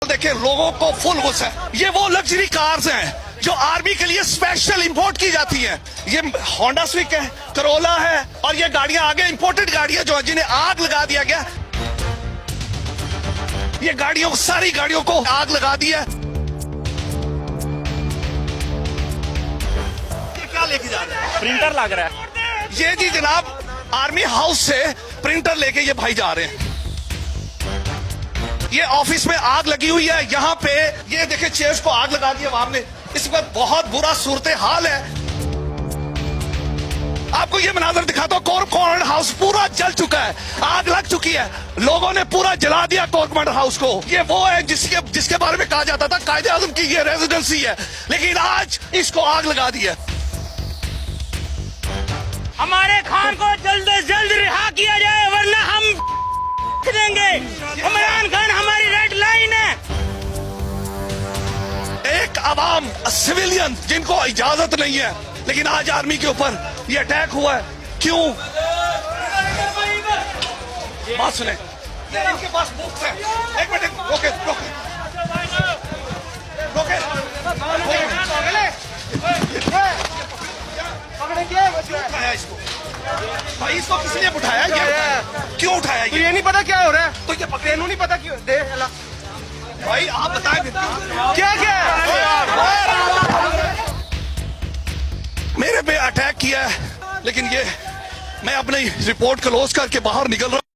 देखिए लोगों को फुल गुस्सा है। ये वो लग्जरी कार्स हैं जो आर्मी के लिए स्पेशल इंपोर्ट की जाती हैं। ये होंडा स्विक है, करोला है और ये गाड़ियां आगे इंपोर्टेड गाड़ियां जो जिन्हें आग लगा दिया गया। ये गाड़ियों सारी गाड़ियों को आग लगा दी है। ये क्या लेके जा रहे हैं? प्रिंटर लग रहा है। ये जी जनाब आर्मी हाउस से प्रिंटर लेके ये भाई जा रहे हैं। ये ऑफिस में आग लगी हुई है। यहाँ पे ये देखे चेयर्स को आग लगा दी है वहां ने। इस वक्त बहुत बुरा सूरत हाल है। आपको ये मनाजर दिखाता हूँ। कोर कमांड हाउस पूरा जल चुका है, आग लग चुकी है। लोगों ने पूरा जला दिया कोर कमांड हाउस को। ये वो है जिसके बारे में कहा जाता था कायदे आजम की ये रेजिडेंसी है, लेकिन आज इसको आग लगा दी है। हमारे खान को जल्द से जल्द रिहा किया जाए वरना हम देंगे। इमरान खान हमारी रेड लाइन है। एक अवाम सिविलियन जिनको इजाजत नहीं है, लेकिन आज आर्मी के ऊपर ये अटैक हुआ है। क्यों? बात सुने, इनके पास बुक्स है। एक मिनट रोके रोके रोके इसको भाई, इसको किसी ने उठाया? क्यों उठाया? ये नहीं पता क्या हो रहा है। तो ये पकड़े तेनू नहीं पता क्यों दे भाई, आप बताएं क्या क्या मेरे पे अटैक किया है, लेकिन ये मैं अपनी रिपोर्ट क्लोज करके बाहर निकल रहा हूं।